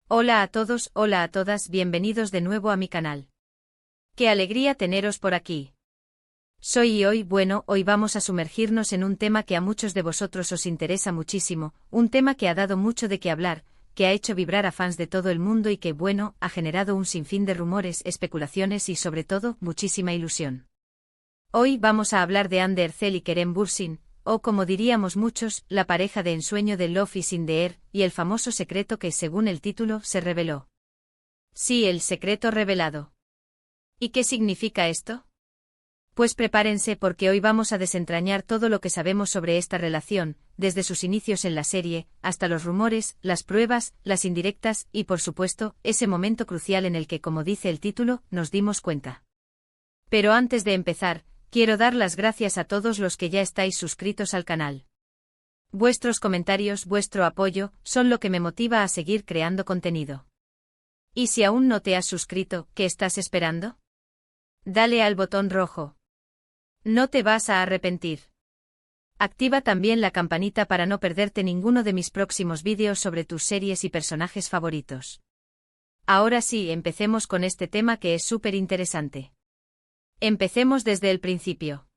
Hola a todos, hola a todas, bienvenidos de nuevo a mi canal. Qué alegría teneros por aquí. Hoy vamos a sumergirnos en un tema que a muchos de vosotros os interesa muchísimo, un tema que ha dado mucho de qué hablar, que ha hecho vibrar a fans de todo el mundo y que, ha generado un sinfín de rumores, especulaciones y sobre todo, muchísima ilusión. Hoy vamos a hablar de Hande Erçel y Kerem Bürsin, o como diríamos muchos, la pareja de ensueño de Love is in the Air, y el famoso secreto que, según el título, se reveló. Sí, el secreto revelado. ¿Y qué significa esto? Pues prepárense porque hoy vamos a desentrañar todo lo que sabemos sobre esta relación, desde sus inicios en la serie, hasta los rumores, las pruebas, las indirectas y, por supuesto, ese momento crucial en el que, como dice el título, nos dimos cuenta. Pero antes de empezar, quiero dar las gracias a todos los que ya estáis suscritos al canal. Vuestros comentarios, vuestro apoyo, son lo que me motiva a seguir creando contenido. Y si aún no te has suscrito, ¿qué estás esperando? Dale al botón rojo. No te vas a arrepentir. Activa también la campanita para no perderte ninguno de mis próximos vídeos sobre tus series y personajes favoritos. Ahora sí, empecemos con este tema que es súper interesante. Empecemos desde el principio.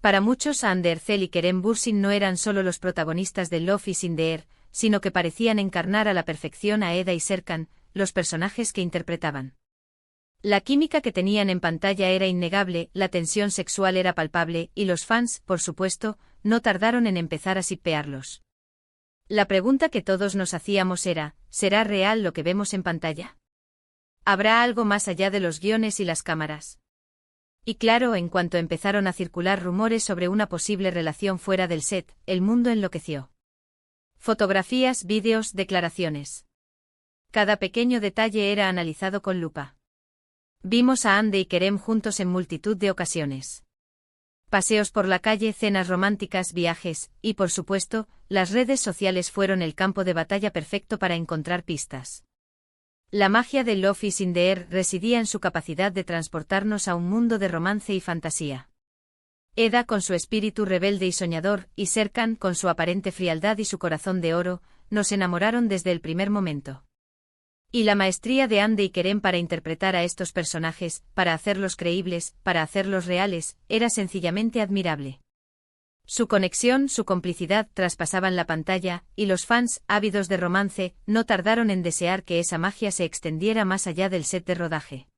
Para muchos, Hande Erçel y Kerem Bürsin no eran solo los protagonistas de Love is in the Air, sino que parecían encarnar a la perfección a Eda y Serkan, los personajes que interpretaban. La química que tenían en pantalla era innegable, la tensión sexual era palpable, y los fans, por supuesto, no tardaron en empezar a shippearlos. La pregunta que todos nos hacíamos era, ¿será real lo que vemos en pantalla? ¿Habrá algo más allá de los guiones y las cámaras? Y claro, en cuanto empezaron a circular rumores sobre una posible relación fuera del set, el mundo enloqueció. Fotografías, vídeos, declaraciones. Cada pequeño detalle era analizado con lupa. Vimos a Hande y Kerem juntos en multitud de ocasiones. Paseos por la calle, cenas románticas, viajes, y por supuesto, las redes sociales fueron el campo de batalla perfecto para encontrar pistas. La magia de Love is in the Air residía en su capacidad de transportarnos a un mundo de romance y fantasía. Eda con su espíritu rebelde y soñador, y Serkan con su aparente frialdad y su corazón de oro, nos enamoraron desde el primer momento. Y la maestría de Hande y Kerem para interpretar a estos personajes, para hacerlos creíbles, para hacerlos reales, era sencillamente admirable. Su conexión, su complicidad traspasaban la pantalla, y los fans, ávidos de romance, no tardaron en desear que esa magia se extendiera más allá del set de rodaje.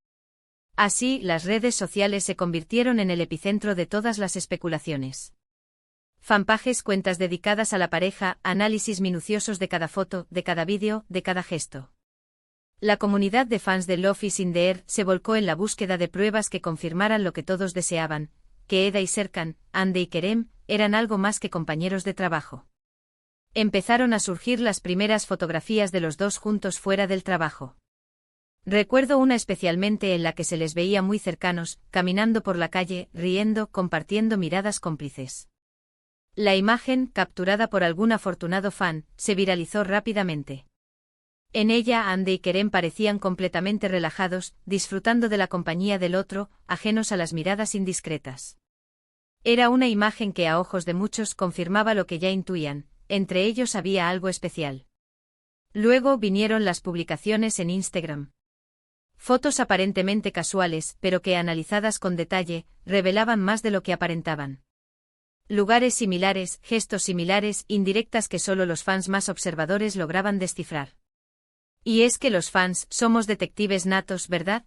Así, las redes sociales se convirtieron en el epicentro de todas las especulaciones. Fanpages, cuentas dedicadas a la pareja, análisis minuciosos de cada foto, de cada vídeo, de cada gesto. La comunidad de fans de Love is in the Air se volcó en la búsqueda de pruebas que confirmaran lo que todos deseaban, que Eda y Serkan, Hande y Kerem, eran algo más que compañeros de trabajo. Empezaron a surgir las primeras fotografías de los dos juntos fuera del trabajo. Recuerdo una especialmente en la que se les veía muy cercanos, caminando por la calle, riendo, compartiendo miradas cómplices. La imagen, capturada por algún afortunado fan, se viralizó rápidamente. En ella Hande y Kerem parecían completamente relajados, disfrutando de la compañía del otro, ajenos a las miradas indiscretas. Era una imagen que a ojos de muchos confirmaba lo que ya intuían, entre ellos había algo especial. Luego vinieron las publicaciones en Instagram. Fotos aparentemente casuales, pero que analizadas con detalle, revelaban más de lo que aparentaban. Lugares similares, gestos similares, indirectas que solo los fans más observadores lograban descifrar. Y es que los fans somos detectives natos, ¿verdad?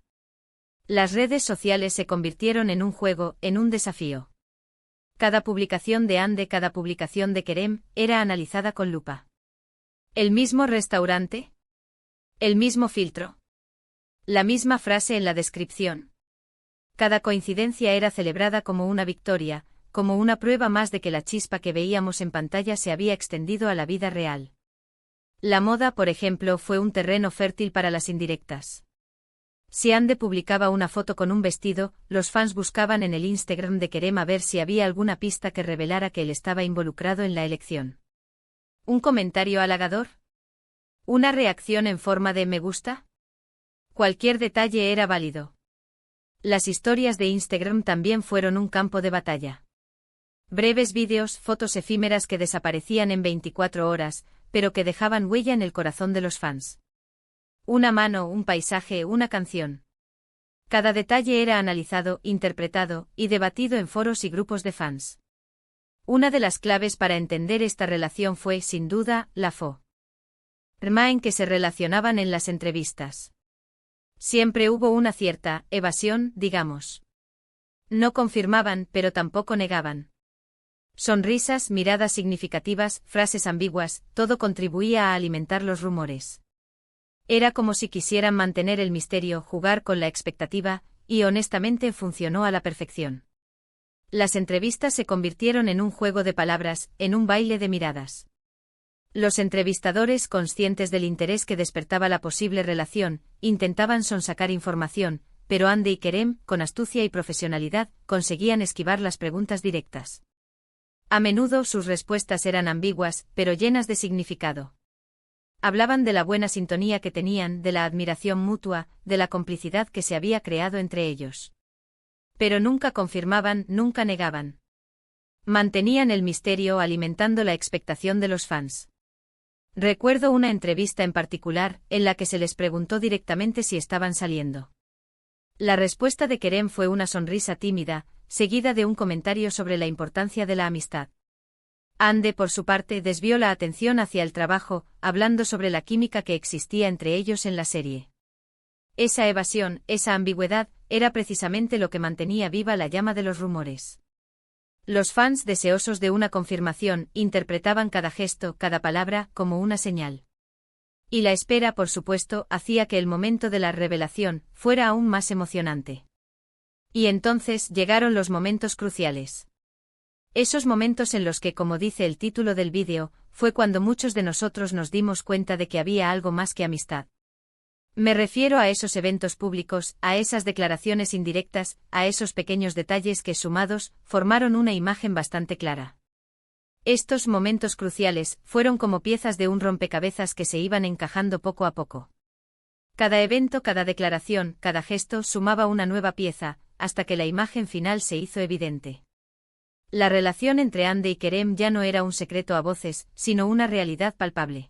Las redes sociales se convirtieron en un juego, en un desafío. Cada publicación de Hande, cada publicación de Kerem, era analizada con lupa. ¿El mismo restaurante? ¿El mismo filtro? ¿La misma frase en la descripción? Cada coincidencia era celebrada como una victoria, como una prueba más de que la chispa que veíamos en pantalla se había extendido a la vida real. La moda, por ejemplo, fue un terreno fértil para las indirectas. Si Hande publicaba una foto con un vestido, los fans buscaban en el Instagram de Kerem a ver si había alguna pista que revelara que él estaba involucrado en la elección. ¿Un comentario halagador? ¿Una reacción en forma de me gusta? Cualquier detalle era válido. Las historias de Instagram también fueron un campo de batalla. Breves vídeos, fotos efímeras que desaparecían en 24 horas, pero que dejaban huella en el corazón de los fans. Una mano, un paisaje, una canción. Cada detalle era analizado, interpretado y debatido en foros y grupos de fans. Una de las claves para entender esta relación fue, sin duda, la forma en que se relacionaban en las entrevistas. Siempre hubo una cierta evasión, digamos. No confirmaban, pero tampoco negaban. Sonrisas, miradas significativas, frases ambiguas, todo contribuía a alimentar los rumores. Era como si quisieran mantener el misterio, jugar con la expectativa, y honestamente funcionó a la perfección. Las entrevistas se convirtieron en un juego de palabras, en un baile de miradas. Los entrevistadores, conscientes del interés que despertaba la posible relación, intentaban sonsacar información, pero Andy y Kerem, con astucia y profesionalidad, conseguían esquivar las preguntas directas. A menudo sus respuestas eran ambiguas, pero llenas de significado. Hablaban de la buena sintonía que tenían, de la admiración mutua, de la complicidad que se había creado entre ellos. Pero nunca confirmaban, nunca negaban. Mantenían el misterio alimentando la expectación de los fans. Recuerdo una entrevista en particular, en la que se les preguntó directamente si estaban saliendo. La respuesta de Kerem fue una sonrisa tímida, seguida de un comentario sobre la importancia de la amistad. Andy, por su parte, desvió la atención hacia el trabajo, hablando sobre la química que existía entre ellos en la serie. Esa evasión, esa ambigüedad, era precisamente lo que mantenía viva la llama de los rumores. Los fans, deseosos de una confirmación, interpretaban cada gesto, cada palabra, como una señal. Y la espera, por supuesto, hacía que el momento de la revelación fuera aún más emocionante. Y entonces llegaron los momentos cruciales. Esos momentos en los que, como dice el título del vídeo, fue cuando muchos de nosotros nos dimos cuenta de que había algo más que amistad. Me refiero a esos eventos públicos, a esas declaraciones indirectas, a esos pequeños detalles que, sumados, formaron una imagen bastante clara. Estos momentos cruciales fueron como piezas de un rompecabezas que se iban encajando poco a poco. Cada evento, cada declaración, cada gesto sumaba una nueva pieza, hasta que la imagen final se hizo evidente. La relación entre Andy y Kerem ya no era un secreto a voces, sino una realidad palpable.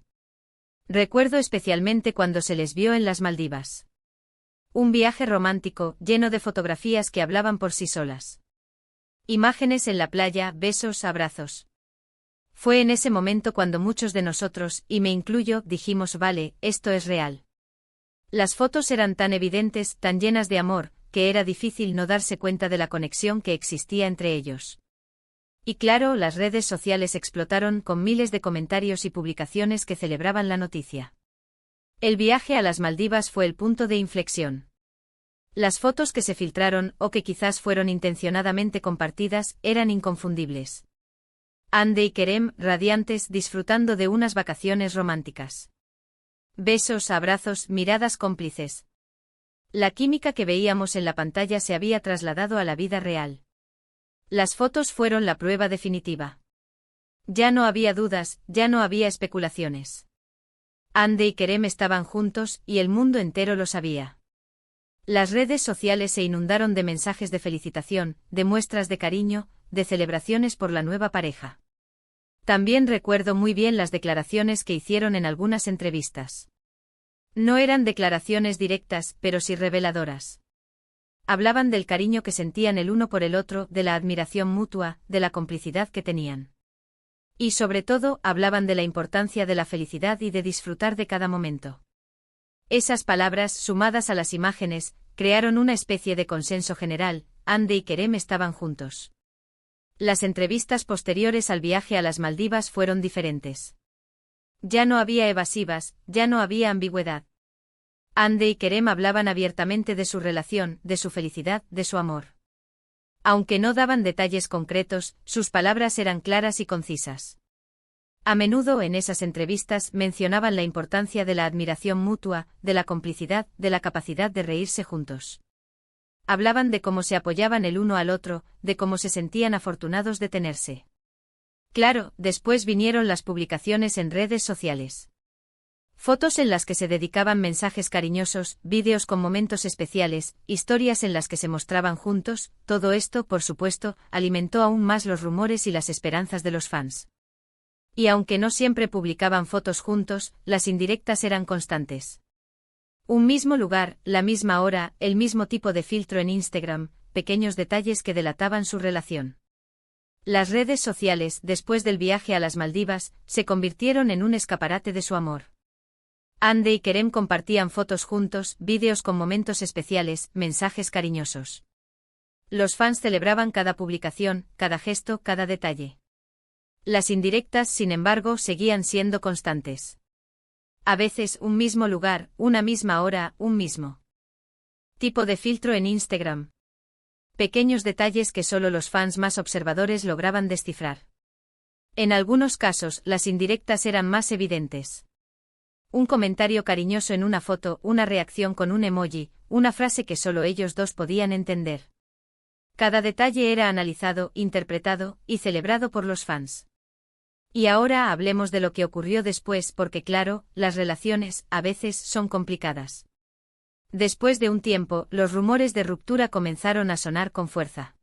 Recuerdo especialmente cuando se les vio en las Maldivas. Un viaje romántico, lleno de fotografías que hablaban por sí solas. Imágenes en la playa, besos, abrazos. Fue en ese momento cuando muchos de nosotros, y me incluyo, dijimos: vale, esto es real. Las fotos eran tan evidentes, tan llenas de amor, que era difícil no darse cuenta de la conexión que existía entre ellos. Y claro, las redes sociales explotaron con miles de comentarios y publicaciones que celebraban la noticia. El viaje a las Maldivas fue el punto de inflexión. Las fotos que se filtraron, o que quizás fueron intencionadamente compartidas, eran inconfundibles. Andy y Kerem, radiantes, disfrutando de unas vacaciones románticas. Besos, abrazos, miradas cómplices. La química que veíamos en la pantalla se había trasladado a la vida real. Las fotos fueron la prueba definitiva. Ya no había dudas, ya no había especulaciones. Andy y Kerem estaban juntos, y el mundo entero lo sabía. Las redes sociales se inundaron de mensajes de felicitación, de muestras de cariño, de celebraciones por la nueva pareja. También recuerdo muy bien las declaraciones que hicieron en algunas entrevistas. No eran declaraciones directas, pero sí reveladoras. Hablaban del cariño que sentían el uno por el otro, de la admiración mutua, de la complicidad que tenían. Y sobre todo, hablaban de la importancia de la felicidad y de disfrutar de cada momento. Esas palabras, sumadas a las imágenes, crearon una especie de consenso general: Andy y Kerem estaban juntos. Las entrevistas posteriores al viaje a las Maldivas fueron diferentes. Ya no había evasivas, ya no había ambigüedad. Andy y Kerem hablaban abiertamente de su relación, de su felicidad, de su amor. Aunque no daban detalles concretos, sus palabras eran claras y concisas. A menudo en esas entrevistas mencionaban la importancia de la admiración mutua, de la complicidad, de la capacidad de reírse juntos. Hablaban de cómo se apoyaban el uno al otro, de cómo se sentían afortunados de tenerse. Claro, después vinieron las publicaciones en redes sociales. Fotos en las que se dedicaban mensajes cariñosos, vídeos con momentos especiales, historias en las que se mostraban juntos. Todo esto, por supuesto, alimentó aún más los rumores y las esperanzas de los fans. Y aunque no siempre publicaban fotos juntos, las indirectas eran constantes. Un mismo lugar, la misma hora, el mismo tipo de filtro en Instagram, pequeños detalles que delataban su relación. Las redes sociales, después del viaje a las Maldivas, se convirtieron en un escaparate de su amor. Hande y Kerem compartían fotos juntos, vídeos con momentos especiales, mensajes cariñosos. Los fans celebraban cada publicación, cada gesto, cada detalle. Las indirectas, sin embargo, seguían siendo constantes. A veces un mismo lugar, una misma hora, un mismo tipo de filtro en Instagram. Pequeños detalles que solo los fans más observadores lograban descifrar. En algunos casos, las indirectas eran más evidentes. Un comentario cariñoso en una foto, una reacción con un emoji, una frase que solo ellos dos podían entender. Cada detalle era analizado, interpretado y celebrado por los fans. Y ahora hablemos de lo que ocurrió después porque claro, las relaciones, a veces, son complicadas. Después de un tiempo, los rumores de ruptura comenzaron a sonar con fuerza.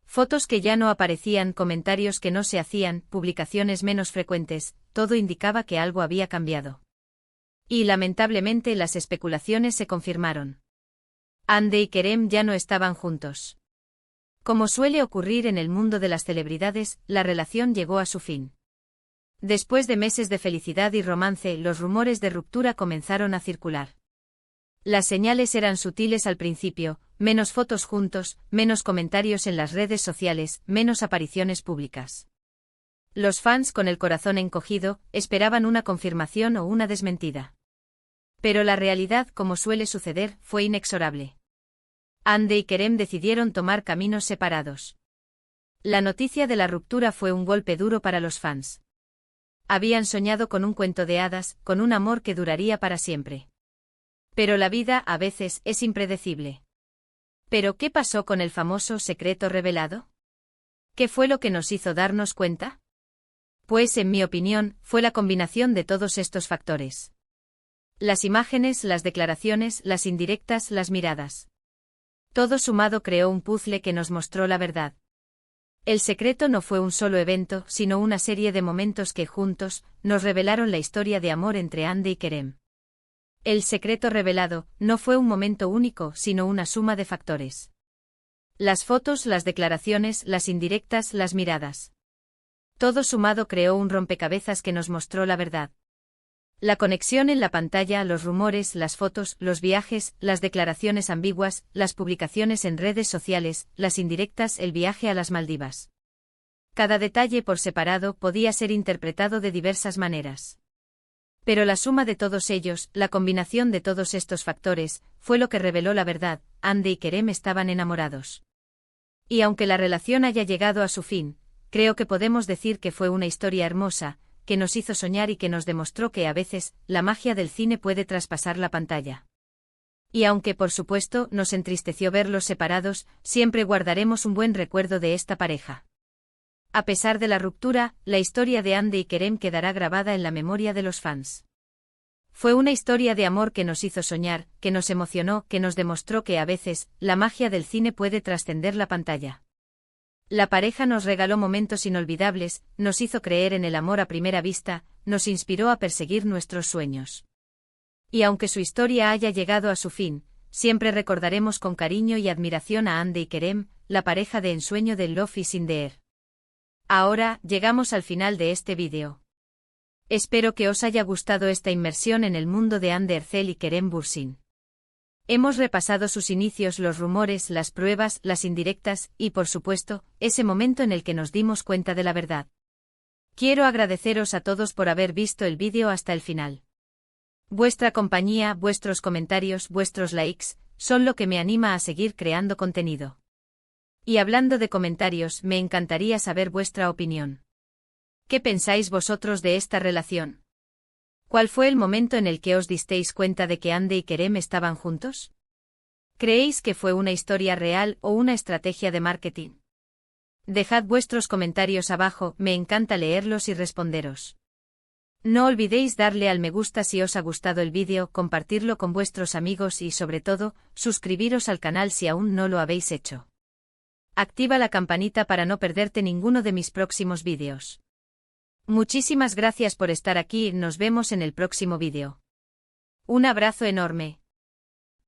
Fotos que ya no aparecían, comentarios que no se hacían, publicaciones menos frecuentes, todo indicaba que algo había cambiado. Y lamentablemente las especulaciones se confirmaron. Hande y Kerem ya no estaban juntos. Como suele ocurrir en el mundo de las celebridades, la relación llegó a su fin. Después de meses de felicidad y romance, los rumores de ruptura comenzaron a circular. Las señales eran sutiles al principio, menos fotos juntos, menos comentarios en las redes sociales, menos apariciones públicas. Los fans con el corazón encogido, esperaban una confirmación o una desmentida. Pero la realidad, como suele suceder, fue inexorable. Hande y Kerem decidieron tomar caminos separados. La noticia de la ruptura fue un golpe duro para los fans. Habían soñado con un cuento de hadas, con un amor que duraría para siempre. Pero la vida, a veces, es impredecible. ¿Pero qué pasó con el famoso secreto revelado? ¿Qué fue lo que nos hizo darnos cuenta? Pues, en mi opinión, fue la combinación de todos estos factores. Las imágenes, las declaraciones, las indirectas, las miradas. Todo sumado creó un puzzle que nos mostró la verdad. El secreto no fue un solo evento, sino una serie de momentos que juntos nos revelaron la historia de amor entre Hande y Kerem. El secreto revelado no fue un momento único, sino una suma de factores. Las fotos, las declaraciones, las indirectas, las miradas. Todo sumado creó un rompecabezas que nos mostró la verdad. La conexión en la pantalla, los rumores, las fotos, los viajes, las declaraciones ambiguas, las publicaciones en redes sociales, las indirectas, el viaje a las Maldivas. Cada detalle por separado podía ser interpretado de diversas maneras. Pero la suma de todos ellos, la combinación de todos estos factores, fue lo que reveló la verdad. Hande y Kerem estaban enamorados. Y aunque la relación haya llegado a su fin, creo que podemos decir que fue una historia hermosa, que nos hizo soñar y que nos demostró que a veces, la magia del cine puede traspasar la pantalla. Y aunque por supuesto nos entristeció verlos separados, siempre guardaremos un buen recuerdo de esta pareja. A pesar de la ruptura, la historia de Hande y Kerem quedará grabada en la memoria de los fans. Fue una historia de amor que nos hizo soñar, que nos emocionó, que nos demostró que a veces, la magia del cine puede trascender la pantalla. La pareja nos regaló momentos inolvidables, nos hizo creer en el amor a primera vista, nos inspiró a perseguir nuestros sueños. Y aunque su historia haya llegado a su fin, siempre recordaremos con cariño y admiración a Hande y Kerem, la pareja de ensueño de Love is in the Air. Ahora, llegamos al final de este vídeo. Espero que os haya gustado esta inmersión en el mundo de Hande Erçel y Kerem Bürsin. Hemos repasado sus inicios, los rumores, las pruebas, las indirectas, y por supuesto, ese momento en el que nos dimos cuenta de la verdad. Quiero agradeceros a todos por haber visto el vídeo hasta el final. Vuestra compañía, vuestros comentarios, vuestros likes, son lo que me anima a seguir creando contenido. Y hablando de comentarios, me encantaría saber vuestra opinión. ¿Qué pensáis vosotros de esta relación? ¿Cuál fue el momento en el que os disteis cuenta de que Hande y Kerem estaban juntos? ¿Creéis que fue una historia real o una estrategia de marketing? Dejad vuestros comentarios abajo, me encanta leerlos y responderos. No olvidéis darle al me gusta si os ha gustado el vídeo, compartirlo con vuestros amigos y sobre todo, suscribiros al canal si aún no lo habéis hecho. Activa la campanita para no perderte ninguno de mis próximos vídeos. Muchísimas gracias por estar aquí, nos vemos en el próximo vídeo. Un abrazo enorme.